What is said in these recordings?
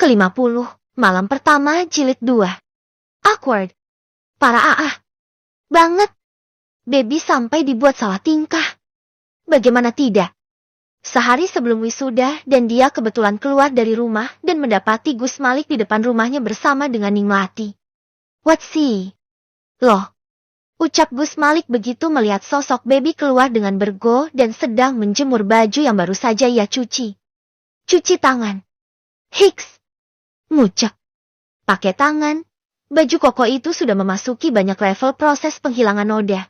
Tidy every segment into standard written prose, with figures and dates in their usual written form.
ke-50, malam pertama jilid 2. Awkward. Parah banget. Baby sampai dibuat salah tingkah. Bagaimana tidak? Sehari sebelum wisuda dan dia kebetulan keluar dari rumah dan mendapati Gus Malik di depan rumahnya bersama dengan Ning Melati. What sih? Loh, ucap Gus Malik begitu melihat sosok Baby keluar dengan bergo dan sedang menjemur baju yang baru saja ia cuci. Cuci tangan. Hiks. Ngucek. Pakai tangan, baju koko itu sudah memasuki banyak level proses penghilangan noda.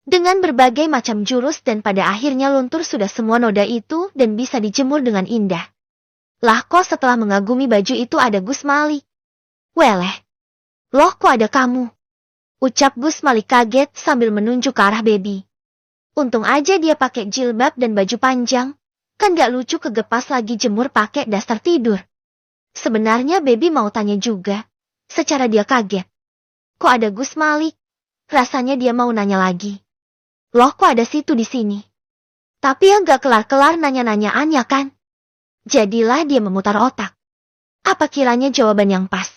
Dengan berbagai macam jurus dan pada akhirnya luntur sudah semua noda itu dan bisa dijemur dengan indah. Lah kok setelah mengagumi baju itu ada Gus Malik? Weleh. Loh kok ada kamu? Ucap Gus Malik kaget sambil menunjuk ke arah Baby. Untung aja dia pakai jilbab dan baju panjang, kan gak lucu kegepas lagi jemur pakai dasar tidur. Sebenarnya Baby mau tanya juga, secara dia kaget. Kok ada Gus Malik? Rasanya dia mau nanya lagi. Loh kok ada situ di sini? Tapi yang gak kelar-kelar nanya-nanyaannya kan? Jadilah dia memutar otak. Apa kiranya jawaban yang pas?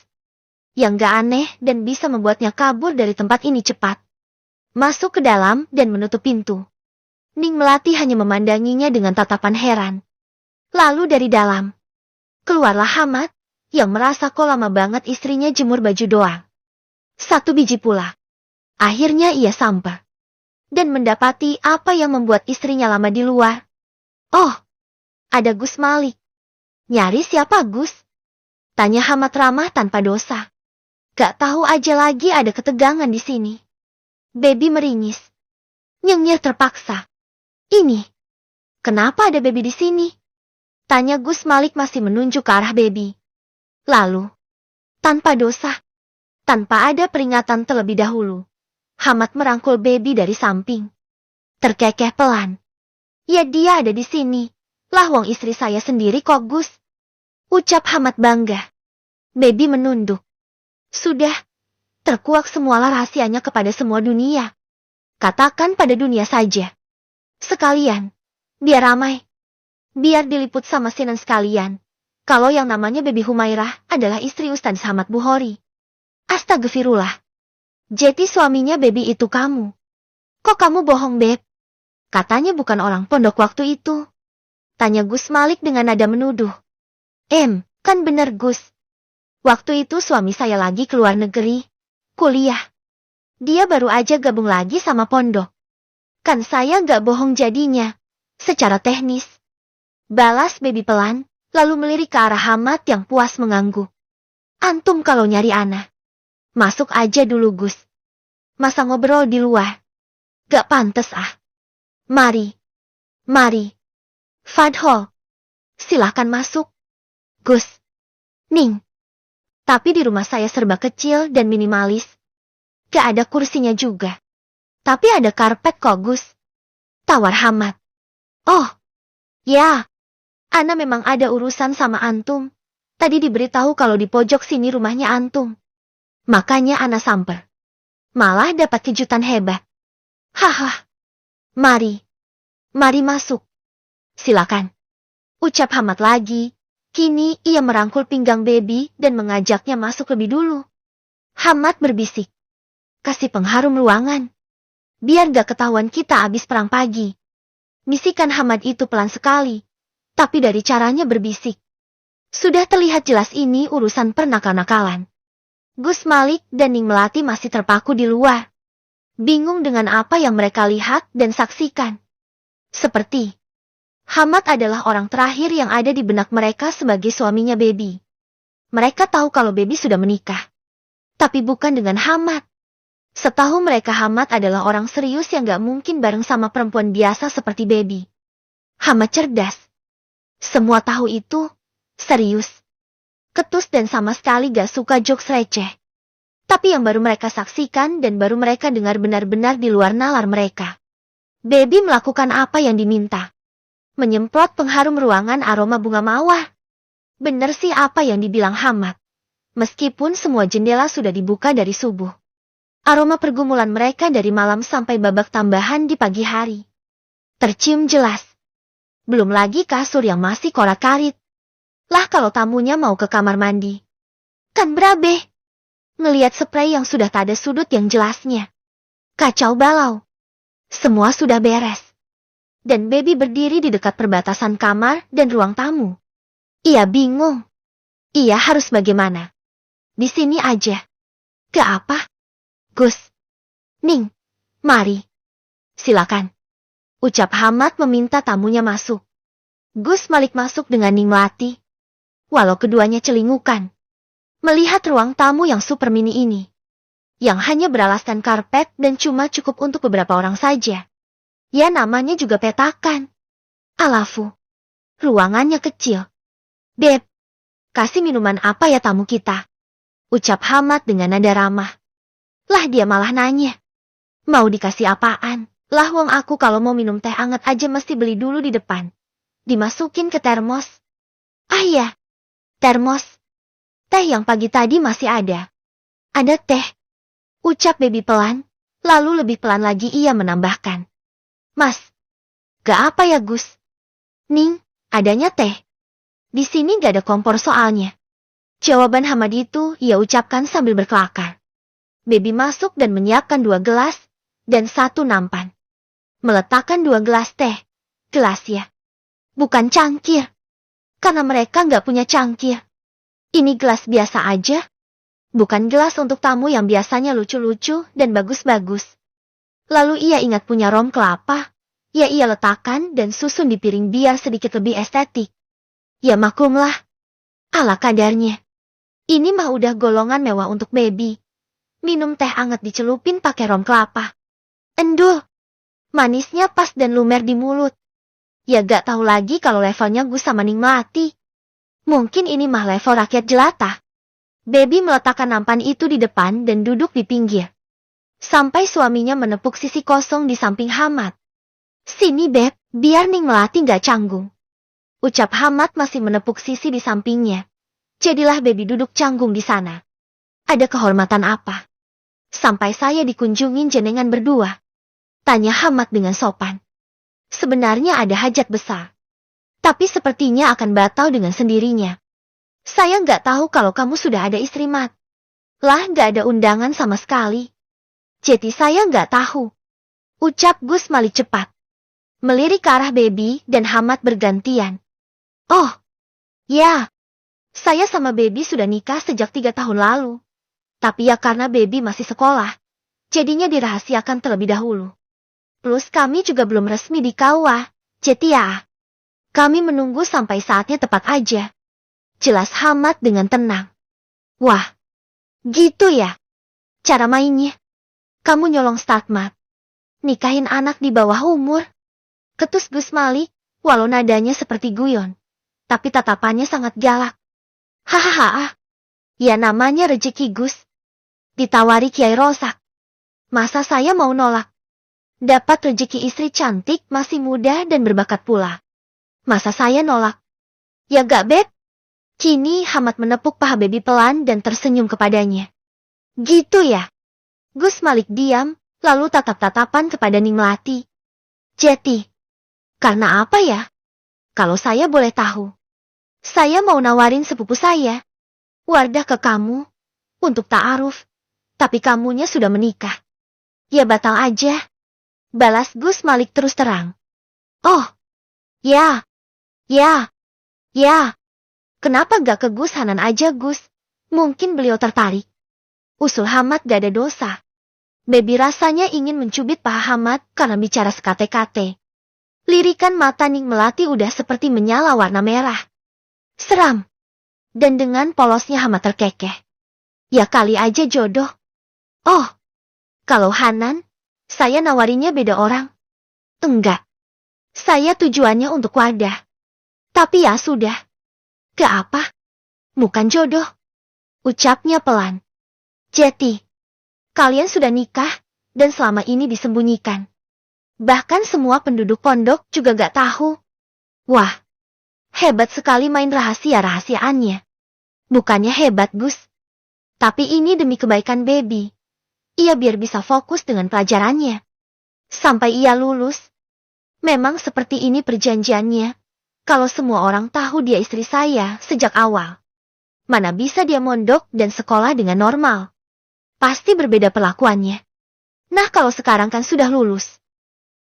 Yang gak aneh dan bisa membuatnya kabur dari tempat ini cepat. Masuk ke dalam dan menutup pintu. Ning Melati hanya memandanginya dengan tatapan heran. Lalu dari dalam keluarlah Hamad, yang merasa kok lama banget istrinya jemur baju doang. 1 biji pula. Akhirnya ia sampai. Dan mendapati apa yang membuat istrinya lama di luar. Oh, ada Gus Malik. Nyari siapa Gus? Tanya Hamad ramah tanpa dosa. Gak tahu aja lagi ada ketegangan di sini. Baby meringis. Nyengir terpaksa. Ini. Kenapa ada Baby di sini? Tanya Gus Malik masih menunjuk ke arah Baby. Lalu, tanpa dosa, tanpa ada peringatan terlebih dahulu, Hamad merangkul Baby dari samping. Terkekeh pelan. Ya dia ada di sini. Lah wong istri saya sendiri kok Gus. Ucap Hamad bangga. Baby menunduk. Sudah, terkuak semualah rahasianya kepada semua dunia. Katakan pada dunia saja. Sekalian, biar ramai. Biar diliput sama Sinan sekalian. Kalau yang namanya Baby Humairah adalah istri Ustadz Hamad Bukhari. Astagfirullah. Jadi suaminya Baby itu kamu. Kok kamu bohong, Beb? Katanya bukan orang pondok waktu itu. Tanya Gus Malik dengan nada menuduh. Kan bener Gus. Waktu itu suami saya lagi keluar negeri. Kuliah. Dia baru aja gabung lagi sama pondok. Kan saya gak bohong jadinya. Secara teknis. Balas Baby pelan, lalu melirik ke arah Hamad yang puas mengangguk. Antum kalau nyari anak, masuk aja dulu Gus. Masa ngobrol di luar? Gak pantes Mari. Fadhol. Silahkan masuk. Gus. Ning. Tapi di rumah saya serba kecil dan minimalis. Gak ada kursinya juga. Tapi ada karpet kok Gus. Tawar Hamad. Oh. Ya. Ana memang ada urusan sama antum. Tadi diberitahu kalau di pojok sini rumahnya antum. Makanya Ana samper. Malah dapat kejutan hebat. Haha. Mari masuk. Silakan. Ucap Hamad lagi. Kini ia merangkul pinggang Baby dan mengajaknya masuk lebih dulu. Hamad berbisik. Kasih pengharum ruangan. Biar gak ketahuan kita abis perang pagi. Bisikan Hamad itu pelan sekali. Tapi dari caranya berbisik, sudah terlihat jelas ini urusan pernak-nakalan. Gus Malik dan Ning Melati masih terpaku di luar. Bingung dengan apa yang mereka lihat dan saksikan. Seperti, Hamad adalah orang terakhir yang ada di benak mereka sebagai suaminya Baby. Mereka tahu kalau Baby sudah menikah. Tapi bukan dengan Hamad. Setahu mereka Hamad adalah orang serius yang gak mungkin bareng sama perempuan biasa seperti Baby. Hamad cerdas. Semua tahu itu, serius. Ketus dan sama sekali gak suka jokes receh. Tapi yang baru mereka saksikan dan baru mereka dengar benar-benar di luar nalar mereka. Baby melakukan apa yang diminta. Menyemprot pengharum ruangan aroma bunga mawar. Bener sih apa yang dibilang Hamad. Meskipun semua jendela sudah dibuka dari subuh. Aroma pergumulan mereka dari malam sampai babak tambahan di pagi hari. Tercium jelas. Belum lagi kasur yang masih korak-karit. Lah kalau tamunya mau ke kamar mandi. Kan berabe. Ngeliat spray yang sudah tak ada sudut yang jelasnya. Kacau balau. Semua sudah beres. Dan Baby berdiri di dekat perbatasan kamar dan ruang tamu. Ia bingung. Ia harus bagaimana? Di sini aja. Ke apa? Gus. Ning. Mari. Silakan. Ucap Hamad meminta tamunya masuk. Gus Malik masuk dengan Ning Melati. Walau keduanya celingukan. Melihat ruang tamu yang super mini ini. Yang hanya beralaskan karpet dan cuma cukup untuk beberapa orang saja. Ya namanya juga petakan. Alafu. Ruangannya kecil. Beb. Kasih minuman apa ya tamu kita? Ucap Hamad dengan nada ramah. Lah dia malah nanya. Mau dikasih apaan? Lah wong aku kalau mau minum teh anget aja mesti beli dulu di depan. Dimasukin ke termos. Ah ya. Termos. Teh yang pagi tadi masih ada. Ada teh. Ucap Baby pelan, lalu lebih pelan lagi ia menambahkan. Mas. Gak apa ya Gus? Ning, adanya teh. Di sini gak ada kompor soalnya. Jawaban Hamad itu ia ucapkan sambil berkelakar. Baby masuk dan menyiapkan 2 gelas, dan 1 nampan. Meletakkan 2 gelas teh. Gelas ya. Bukan cangkir. Karena mereka gak punya cangkir. Ini gelas biasa aja. Bukan gelas untuk tamu yang biasanya lucu-lucu dan bagus-bagus. Lalu ia ingat punya rom kelapa. Ya ia letakkan dan susun di piring biar sedikit lebih estetik. Ya maklumlah. Ala kadarnya. Ini mah udah golongan mewah untuk Baby. Minum teh anget dicelupin pakai rom kelapa. Endul. Manisnya pas dan lumer di mulut. Ya gak tahu lagi kalau levelnya Gus sama Ning Melati. Mungkin ini mah level rakyat jelata. Baby meletakkan nampan itu di depan dan duduk di pinggir. Sampai suaminya menepuk sisi kosong di samping Hamad. Sini Beb, biar Ning Melati gak canggung. Ucap Hamad masih menepuk sisi di sampingnya. Jadilah Baby duduk canggung di sana. Ada kehormatan apa? Sampai saya dikunjungin jenengan berdua. Tanya Hamad dengan sopan. Sebenarnya ada hajat besar. Tapi sepertinya akan batal dengan sendirinya. Saya nggak tahu kalau kamu sudah ada istri Mat. Lah nggak ada undangan sama sekali. Jadi saya nggak tahu. Ucap Gus Malik cepat. Melirik ke arah Baby dan Hamad bergantian. Oh, ya. Saya sama Baby sudah nikah sejak 3 tahun lalu. Tapi ya karena Baby masih sekolah. Jadinya dirahasiakan terlebih dahulu. Plus kami juga belum resmi di KUA. Jadi ya. Kami menunggu sampai saatnya tepat aja. Jelas Hamad dengan tenang. Wah, gitu ya. Cara mainnya. Kamu nyolong start Mat. Nikahin anak di bawah umur. Ketus Gus Malik, walau nadanya seperti guyon. Tapi tatapannya sangat galak. Hahaha. Ya namanya rejeki Gus. Ditawari Kiai Rosak. Masa saya mau nolak? Dapat rejeki istri cantik, masih muda dan berbakat pula. Masa saya nolak? Ya gak Beb? Kini Hamad menepuk paha Baby pelan dan tersenyum kepadanya. Gitu ya? Gus Malik diam, lalu tatap-tatapan kepada Ning Melati. Jeti. Karena apa ya? Kalau saya boleh tahu. Saya mau nawarin sepupu saya. Wardah ke kamu. Untuk ta'aruf. Tapi kamunya sudah menikah. Ya batal aja. Balas Gus Malik terus terang. Oh. Ya. Ya. Ya. Kenapa gak ke Gus Hanan aja Gus? Mungkin beliau tertarik. Usul Hamad gak ada dosa. Baby rasanya ingin mencubit paha Hamad karena bicara sekate-kate. Lirikan mata Ning Melati udah seperti menyala warna merah. Seram. Dan dengan polosnya Hamad terkekeh. Ya kali aja jodoh. Oh. Kalau Hanan, saya nawarinya beda orang. Enggak. Saya tujuannya untuk Wardah. Tapi ya sudah. Ke apa? Bukan jodoh. Ucapnya pelan. Jeti. Kalian sudah nikah, dan selama ini disembunyikan. Bahkan semua penduduk pondok juga gak tahu. Wah. Hebat sekali main rahasia-rahasiaannya. Bukannya hebat Gus. Tapi ini demi kebaikan Baby. Ia biar bisa fokus dengan pelajarannya. Sampai ia lulus. Memang seperti ini perjanjiannya. Kalau semua orang tahu dia istri saya sejak awal, mana bisa dia mondok dan sekolah dengan normal? Pasti berbeda perlakuannya. Nah, kalau sekarang kan sudah lulus.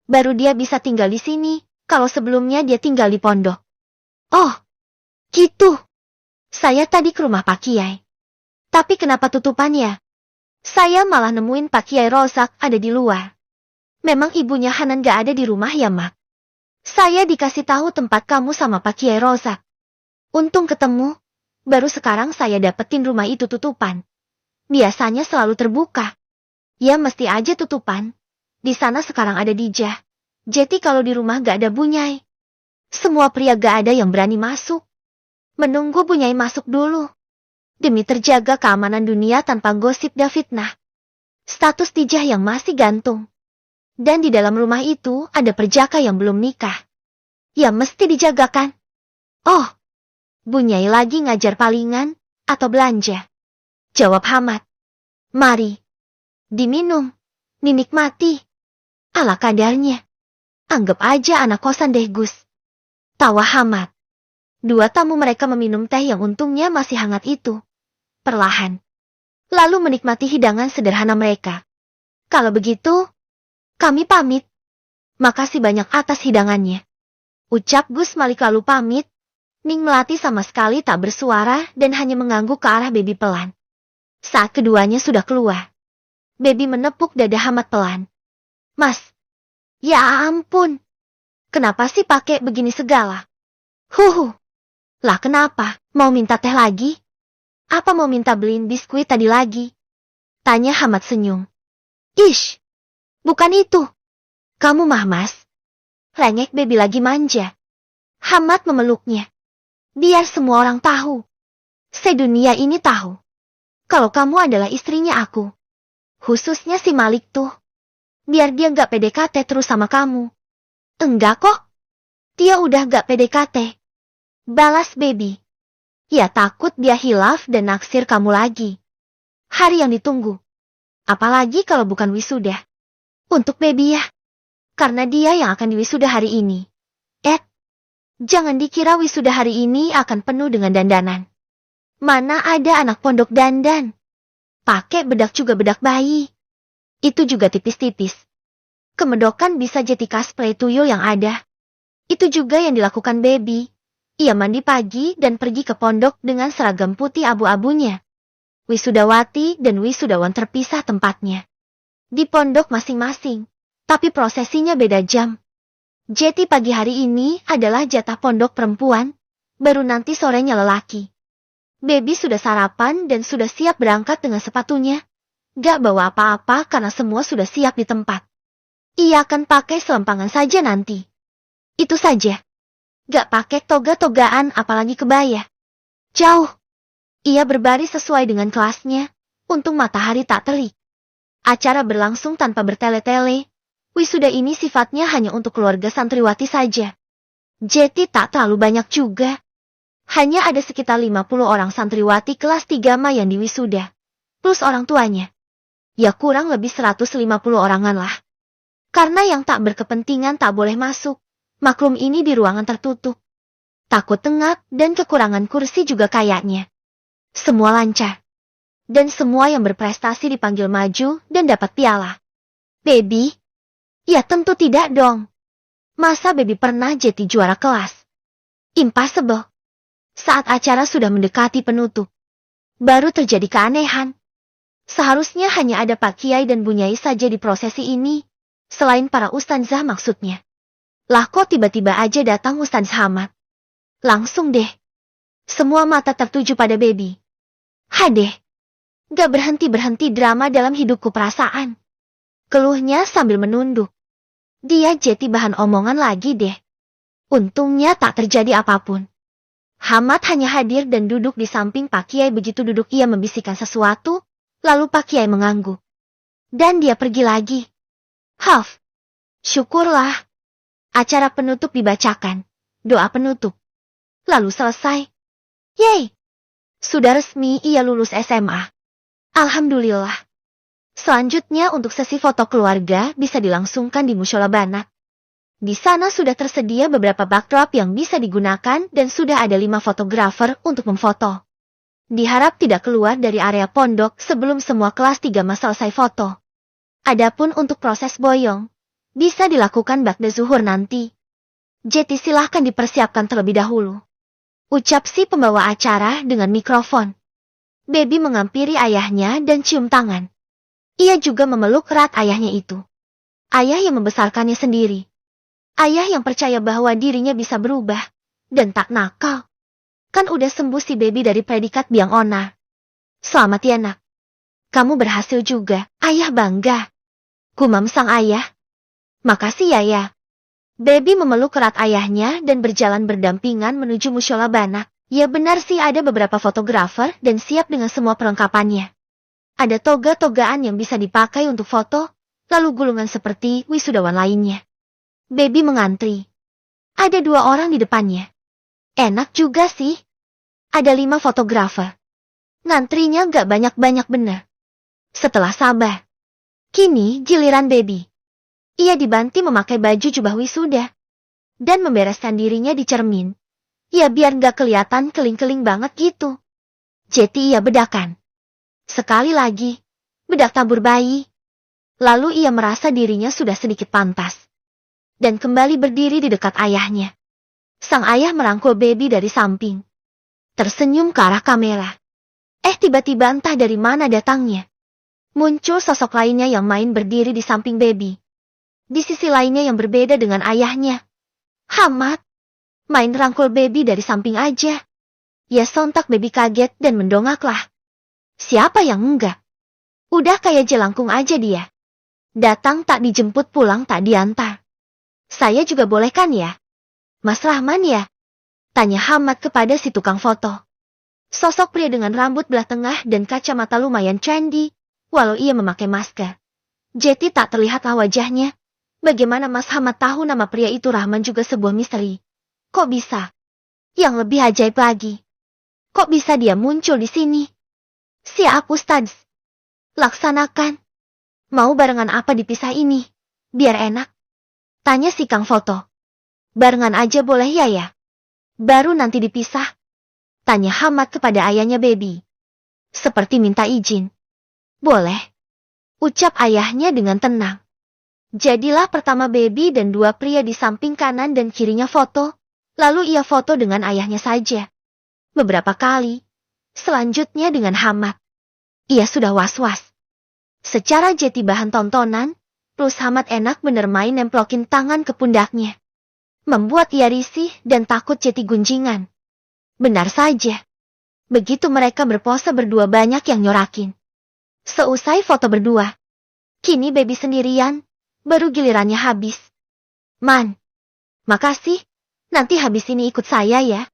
Baru dia bisa tinggal di sini, kalau sebelumnya dia tinggal di pondok. Oh, gitu. Saya tadi ke rumah Pak Kiai. Tapi kenapa tutupannya? Saya malah nemuin Pak Kiai Rozak ada di luar. Memang ibunya Hanan gak ada di rumah ya, Mak? Saya dikasih tahu tempat kamu sama Pak Kiai Rozak. Untung ketemu. Baru sekarang saya dapetin rumah itu tutupan. Biasanya selalu terbuka. Ya mesti aja tutupan. Di sana sekarang ada Dijah. Jadi kalau di rumah gak ada Bunyai. Semua pria gak ada yang berani masuk. Menunggu Bunyai masuk dulu. Demi terjaga keamanan dunia tanpa gosip dan fitnah. Status Dijah yang masih gantung. Dan di dalam rumah itu ada perjaka yang belum nikah. Ya mesti dijagakan. Oh, Bunyai lagi ngajar palingan atau belanja? Jawab Hamad. Mari. Diminum. Dinikmati. Ala kadarnya. Anggap aja anak kosan deh Gus. Tawa Hamad. Dua tamu mereka meminum teh yang untungnya masih hangat itu. Perlahan. Lalu menikmati hidangan sederhana mereka. Kalau begitu, kami pamit. Makasih banyak atas hidangannya. Ucap Gus Malik lalu pamit. Ning Melati sama sekali tak bersuara dan hanya mengangguk ke arah Baby pelan. Saat keduanya sudah keluar, Baby menepuk dada Hamad pelan. Mas, ya ampun. Kenapa sih pakai begini segala? Huhu. Lah kenapa? Mau minta teh lagi? Apa mau minta beliin biskuit tadi lagi? Tanya Hamad senyum. Ish. Bukan itu. Kamu mah Mas. Lengek Baby lagi manja. Hamad memeluknya. Biar semua orang tahu. Sedunia ini tahu. Kalau kamu adalah istrinya aku. Khususnya si Malik tuh. Biar dia gak PDKT terus sama kamu. Enggak kok. Dia udah gak PDKT. Balas Baby. Ya takut dia hilaf dan naksir kamu lagi. Hari yang ditunggu. Apalagi kalau bukan wisuda. Untuk Baby ya. Karena dia yang akan diwisuda hari ini. Jangan dikira wisuda hari ini akan penuh dengan dandanan. Mana ada anak pondok dandan. Pakai bedak juga bedak bayi. Itu juga tipis-tipis. Kemedokan bisa jadi cosplay tuyul yang ada. Itu juga yang dilakukan Baby. Ia mandi pagi dan pergi ke pondok dengan seragam putih abu-abunya. Wisudawati dan wisudawan terpisah tempatnya. Di pondok masing-masing, tapi prosesinya beda jam. Jadi pagi hari ini adalah jatah pondok perempuan, baru nanti sorenya lelaki. Baby sudah sarapan dan sudah siap berangkat dengan sepatunya. Gak bawa apa-apa karena semua sudah siap di tempat. Ia akan pakai selempangan saja nanti. Itu saja. Gak pakai toga-togaan apalagi kebaya. Jauh. Ia berbaris sesuai dengan kelasnya, untung matahari tak terik. Acara berlangsung tanpa bertele-tele. Wisuda ini sifatnya hanya untuk keluarga santriwati saja. Jadi tak terlalu banyak juga. Hanya ada sekitar 50 orang santriwati kelas 3 Ma yang diwisuda. Plus orang tuanya. Ya kurang lebih 150 orangan lah. Karena yang tak berkepentingan tak boleh masuk. Maklum ini di ruangan tertutup. Takut tengap dan kekurangan kursi juga kayaknya. Semua lancar. Dan semua yang berprestasi dipanggil maju dan dapat piala. Baby? Ya tentu tidak dong. Masa Baby pernah jadi juara kelas? Impossible. Saat acara sudah mendekati penutup, baru terjadi keanehan. Seharusnya hanya ada Pak Kiai dan Bunyai saja di prosesi ini, selain para ustadzah maksudnya. Lah kok tiba-tiba aja datang Ustadz Hamad? Langsung deh. Semua mata tertuju pada Baby. Hadeh. Gak berhenti-berhenti drama dalam hidupku perasaan. Keluhnya sambil menunduk. Dia jadi bahan omongan lagi deh. Untungnya tak terjadi apapun. Hamad hanya hadir dan duduk di samping Pak Kiai. Begitu duduk ia membisikkan sesuatu, lalu Pak Kiai mengangguk. Dan dia pergi lagi. Haf. Syukurlah. Acara penutup dibacakan. Doa penutup. Lalu selesai. Yeay. Sudah resmi ia lulus SMA. Alhamdulillah. Selanjutnya untuk sesi foto keluarga bisa dilangsungkan di Musyola Banat. Di sana sudah tersedia beberapa backdrop yang bisa digunakan dan sudah ada 5 fotografer untuk memfoto. Diharap tidak keluar dari area pondok sebelum semua kelas 3 selesai foto. Adapun untuk proses boyong, bisa dilakukan ba'da zuhur nanti. Jeti silahkan dipersiapkan terlebih dahulu. Ucap si pembawa acara dengan mikrofon. Baby menghampiri ayahnya dan cium tangan. Ia juga memeluk erat ayahnya itu. Ayah yang membesarkannya sendiri. Ayah yang percaya bahwa dirinya bisa berubah dan tak nakal. Kan udah sembuh si Baby dari predikat biang onar. Selamat ya nak. Kamu berhasil juga, ayah bangga. Gumam sang ayah. Makasih ya. Baby memeluk erat ayahnya dan berjalan berdampingan menuju musyola Banak. Ya benar sih ada beberapa fotografer dan siap dengan semua perlengkapannya. Ada toga-togaan yang bisa dipakai untuk foto, lalu gulungan seperti wisudawan lainnya. Baby mengantri. Ada 2 orang di depannya. Enak juga sih. Ada 5 fotografer. Ngantrinya gak banyak-banyak bener. Setelah sabar. Kini giliran Baby. Ia dibanti memakai baju jubah wisuda. Dan membereskan dirinya di cermin. Ya biar gak kelihatan keling-keling banget gitu. Jeti ia bedakan. Sekali lagi. Bedak tabur bayi. Lalu ia merasa dirinya sudah sedikit pantas. Dan kembali berdiri di dekat ayahnya. Sang ayah merangkul Baby dari samping. Tersenyum ke arah kamera. Tiba-tiba entah dari mana datangnya. Muncul sosok lainnya yang main berdiri di samping Baby. Di sisi lainnya yang berbeda dengan ayahnya. Hamad. Main rangkul Baby dari samping aja. Ya sontak Baby kaget dan mendongaklah. Siapa yang enggak? Udah kayak jelangkung aja dia. Datang tak dijemput, pulang tak diantar. Saya juga boleh kan ya? Mas Rahman ya? Tanya Hamad kepada si tukang foto. Sosok pria dengan rambut belah tengah dan kacamata lumayan trendy, walau ia memakai masker. Jeti tak terlihatlah wajahnya. Bagaimana Mas Hamad tahu nama pria itu Rahman juga sebuah misteri. Kok bisa? Yang lebih ajaib lagi. Kok bisa dia muncul di sini? Siap Ustadz. Laksanakan. Mau barengan apa dipisah ini? Biar enak. Tanya si Kang foto. Barengan aja boleh ya? Baru nanti dipisah. Tanya Hamad kepada ayahnya Baby. Seperti minta izin. Boleh. Ucap ayahnya dengan tenang. Jadilah pertama Baby dan 2 pria di samping kanan dan kirinya foto. Lalu ia foto dengan ayahnya saja. Beberapa kali. Selanjutnya dengan Hamad. Ia sudah was-was. Secara Jeti bahan tontonan. Plus Hamad enak bener main nemplokin tangan ke pundaknya. Membuat ia risih dan takut Jeti gunjingan. Benar saja. Begitu mereka berpose berdua banyak yang nyorakin. Seusai foto berdua. Kini Baby sendirian. Baru gilirannya habis. Man. Makasih. Nanti habis ini ikut saya ya.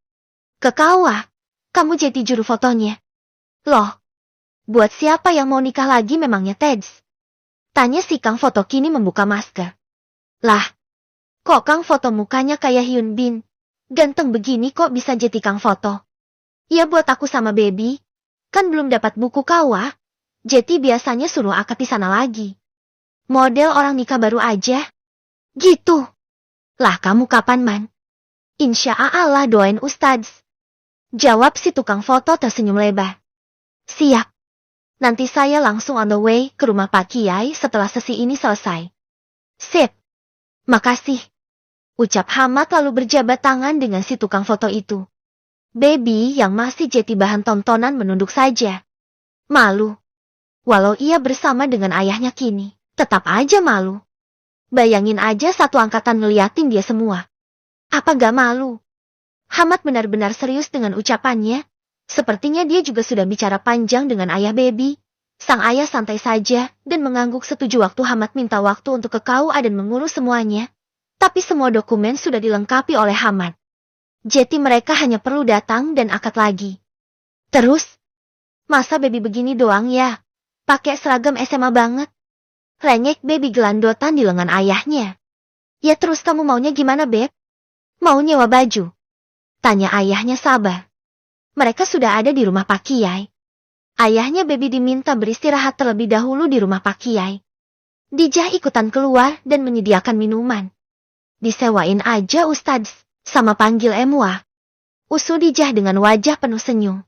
Ke kawah. Kamu Jeti juru fotonya. Loh. Buat siapa yang mau nikah lagi memangnya Teds? Tanya si Kang foto kini membuka masker. Lah, kok Kang foto mukanya kayak Hyun Bin? Ganteng begini kok bisa Jeti Kang foto? Ya buat aku sama Baby. Kan belum dapat buku kawah. Jeti biasanya suruh akad di sana lagi. Model orang nikah baru aja. Gitu. Lah kamu kapan man? Insya Allah doain Ustadz. Jawab si tukang foto tersenyum lebar. Siap. Nanti saya langsung on the way ke rumah Pak Kiai setelah sesi ini selesai. Sip. Makasih. Ucap Hamad lalu berjabat tangan dengan si tukang foto itu. Baby yang masih Jeti bahan tontonan menunduk saja. Malu. Walau ia bersama dengan ayahnya kini, tetap aja malu. Bayangin aja satu angkatan ngeliatin dia semua. Apa gak malu? Hamad benar-benar serius dengan ucapannya. Sepertinya dia juga sudah bicara panjang dengan ayah Baby. Sang ayah santai saja dan mengangguk setuju waktu Hamad minta waktu untuk ke KUA dan mengurus semuanya. Tapi semua dokumen sudah dilengkapi oleh Hamad. Jeti mereka hanya perlu datang dan akad lagi. Terus? Masa Baby begini doang ya? Pakai seragam SMA banget. Renyek Baby gelandotan di lengan ayahnya. Ya terus kamu maunya gimana Beb? Mau nyewa baju? Tanya ayahnya sabar. Mereka sudah ada di rumah Pak Kiai. Ayahnya Baby diminta beristirahat terlebih dahulu di rumah Pak Kiai. Dijah ikutan keluar dan menyediakan minuman. Disewain aja Ustadz, sama panggil Emwa. Usul Dijah dengan wajah penuh senyum.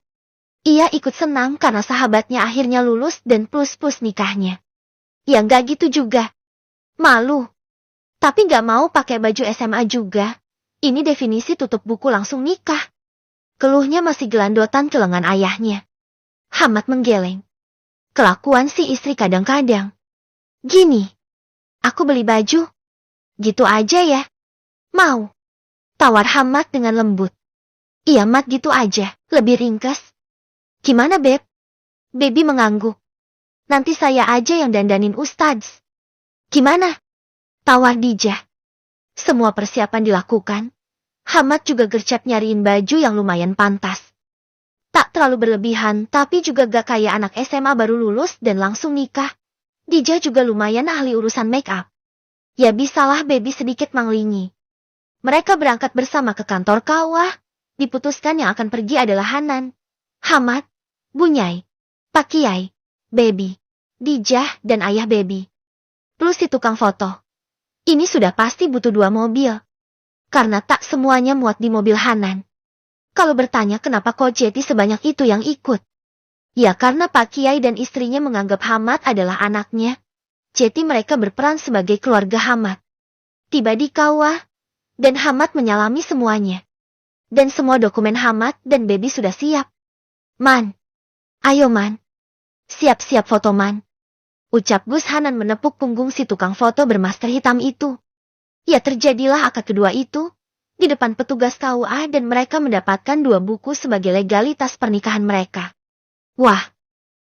Ia ikut senang karena sahabatnya akhirnya lulus dan plus-plus nikahnya. Ya nggak gitu juga. Malu. Tapi nggak mau pakai baju SMA juga. Ini definisi tutup buku langsung nikah. Keluhnya masih gelandotan ke lengan ayahnya. Hamad menggeleng. Kelakuan si istri kadang-kadang. Gini. Aku beli baju. Gitu aja ya. Mau. Tawar Hamad dengan lembut. Iya Mat gitu aja, lebih ringkas. Gimana Beb? Baby mengangguk. Nanti saya aja yang dandanin Ustadz. Gimana? Tawar Dijah. Semua persiapan dilakukan. Hamad juga gercep nyariin baju yang lumayan pantas. Tak terlalu berlebihan, tapi juga gak kayak anak SMA baru lulus dan langsung nikah. Dijah juga lumayan ahli urusan make up. Ya bisalah Baby sedikit manglingi. Mereka berangkat bersama ke kantor kawah. Diputuskan yang akan pergi adalah Hanan, Hamad, Bunyai, Pak Kiai, Baby, Dijah, dan ayah Baby. Plus si tukang foto. Ini sudah pasti butuh 2 mobil. Karena tak semuanya muat di mobil Hanan. Kalau bertanya kenapa kok Jeti sebanyak itu yang ikut? Ya karena Pak Kiai dan istrinya menganggap Hamad adalah anaknya. Jeti mereka berperan sebagai keluarga Hamad. Tiba di kawah, dan Hamad menyalami semuanya. Dan semua dokumen Hamad dan Baby sudah siap. Man. Ayo Man. Siap-siap foto Man. Ucap Gus Hanan menepuk punggung si tukang foto bermasker hitam itu. Ya terjadilah akad kedua itu. Di depan petugas KUA dan mereka mendapatkan 2 buku sebagai legalitas pernikahan mereka. Wah.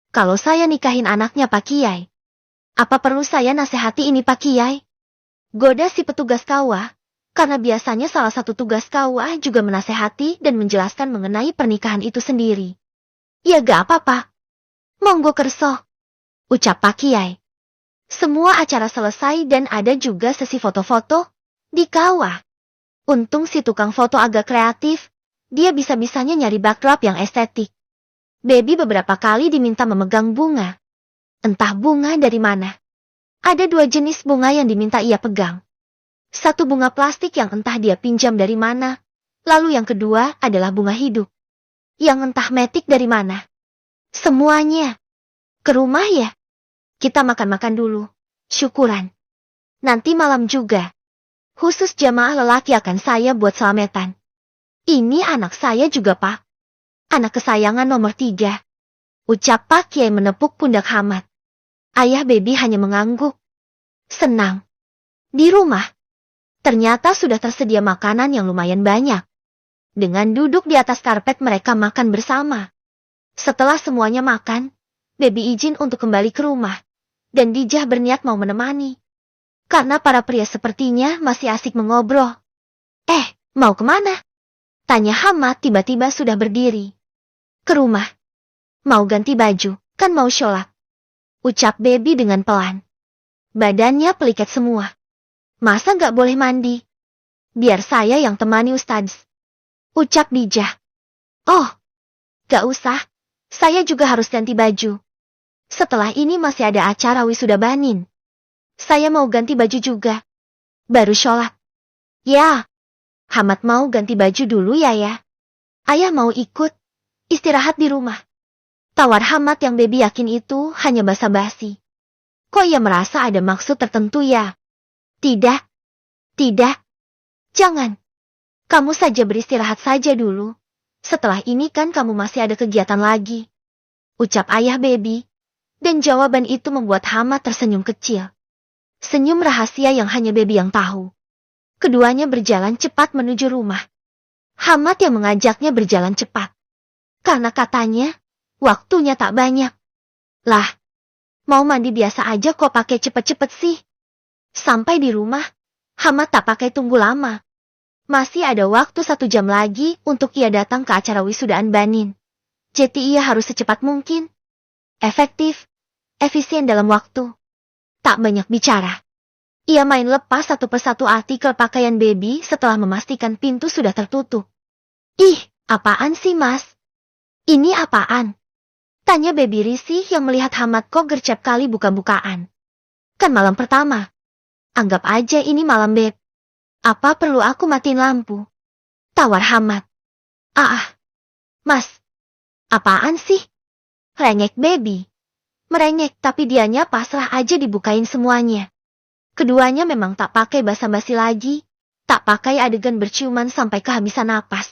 Kalau saya nikahin anaknya Pak Kiai. Apa perlu saya nasihati ini Pak Kiai? Goda si petugas KUA. Karena biasanya salah satu tugas KUA juga menasehati dan menjelaskan mengenai pernikahan itu sendiri. Ya gak apa-apa. Monggo kerso. Ucap Pak Kiai. Semua acara selesai dan ada juga sesi foto-foto di KUA. Untung si tukang foto agak kreatif. Dia bisa-bisanya nyari backdrop yang estetik. Baby beberapa kali diminta memegang bunga. Entah bunga dari mana. Ada 2 jenis bunga yang diminta ia pegang. Satu bunga plastik yang entah dia pinjam dari mana. Lalu yang kedua adalah bunga hidup. Yang entah metik dari mana. Semuanya. Ke rumah ya? Kita makan-makan dulu. Syukuran. Nanti malam juga. Khusus jamaah lelaki akan saya buat selametan. Ini anak saya juga Pak. Anak kesayangan nomor 3. Ucap Pak Kiai menepuk pundak Hamad. Ayah Baby hanya mengangguk. Senang. Di rumah. Ternyata sudah tersedia makanan yang lumayan banyak. Dengan duduk di atas karpet mereka makan bersama. Setelah semuanya makan, Baby izin untuk kembali ke rumah. Dan Dijah berniat mau menemani. Karena para pria sepertinya masih asik mengobrol. Mau kemana? Tanya Hamad tiba-tiba sudah berdiri. Ke rumah. Mau ganti baju, kan mau sholat. Ucap Baby dengan pelan. Badannya pelikat semua. Masa nggak boleh mandi? Biar saya yang temani Ustadz. Ucap Dijah. Oh, gak usah. Saya juga harus ganti baju. Setelah ini masih ada acara wisuda Banin. Saya mau ganti baju juga. Baru sholat. Ya. Hamad mau ganti baju dulu ya. Ayah mau ikut. Istirahat di rumah. Tawar Hamad yang Baby yakin itu hanya basa-basi. Kok ia merasa ada maksud tertentu ya? Tidak. Jangan. Kamu saja beristirahat saja dulu. Setelah ini kan kamu masih ada kegiatan lagi. Ucap ayah Baby. Dan jawaban itu membuat Hamad tersenyum kecil. Senyum rahasia yang hanya Baby yang tahu. Keduanya berjalan cepat menuju rumah. Hamad yang mengajaknya berjalan cepat. Karena katanya, waktunya tak banyak. Lah, mau mandi biasa aja kok pakai cepet-cepet sih. Sampai di rumah, Hamad tak pakai tunggu lama. Masih ada waktu 1 jam lagi untuk ia datang ke acara wisudaan Banin. Jadi ia harus secepat mungkin. Efektif, efisien dalam waktu. Tak banyak bicara. Ia main lepas satu persatu artikel pakaian Baby setelah memastikan pintu sudah tertutup. Ih, apaan sih Mas? Ini apaan? Tanya Baby risih yang melihat Hamad kok gercep kali buka-bukaan. Kan malam pertama. Anggap aja ini malam Beb. Apa perlu aku matiin lampu? Tawar Hamad. Mas. Apaan sih? Rengek baby. Merengek tapi dianya pasrah aja dibukain semuanya. Keduanya memang tak pakai basa-basi lagi. Tak pakai adegan berciuman sampai kehabisan napas.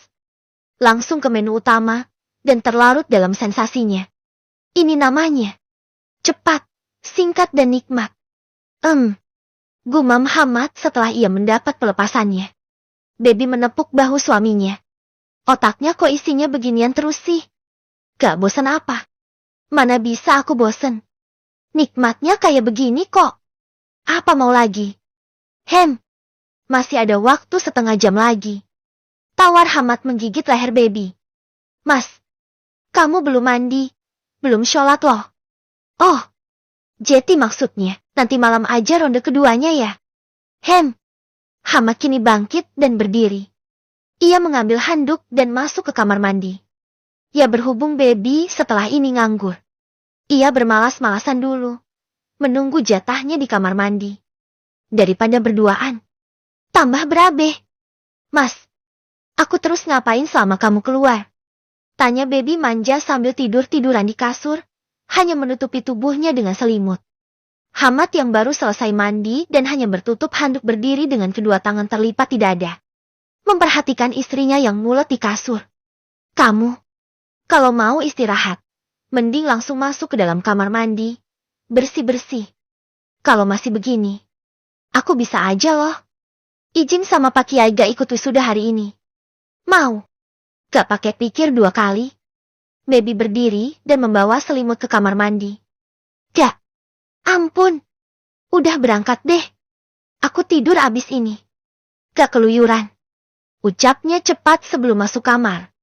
Langsung ke menu utama, dan terlarut dalam sensasinya. Ini namanya. Cepat, singkat dan nikmat. Gumam Hamad setelah ia mendapat pelepasannya. Baby menepuk bahu suaminya. Otaknya kok isinya beginian terus sih? Gak bosan apa? Mana bisa aku bosen? Nikmatnya kayak begini kok. Apa mau lagi? Masih ada waktu setengah jam lagi. Tawar Hamad menggigit leher baby. Mas, kamu belum mandi, belum sholat loh. Oh, Jetty maksudnya, nanti malam aja ronde keduanya ya. Hamad kini bangkit dan berdiri. Ia mengambil handuk dan masuk ke kamar mandi. Ya berhubung baby setelah ini nganggur. Ia bermalas-malasan dulu, menunggu jatahnya di kamar mandi. Daripada berduaan. Tambah berabe. Mas, aku terus ngapain selama kamu keluar? Tanya baby manja sambil tidur-tiduran di kasur, hanya menutupi tubuhnya dengan selimut. Hamad yang baru selesai mandi dan hanya bertutup handuk berdiri dengan kedua tangan terlipat di dada. Memperhatikan istrinya yang mulet di kasur. Kamu, kalau mau istirahat, mending langsung masuk ke dalam kamar mandi, bersih-bersih. Kalau masih begini, aku bisa aja loh. Izin sama Pak Kiai gak ikut wisuda hari ini. Mau? Gak pakai pikir dua kali. Baby berdiri dan membawa selimut ke kamar mandi. Gak. Ampun. Udah berangkat deh. Aku tidur abis ini. Gak keluyuran. Ucapnya cepat sebelum masuk kamar.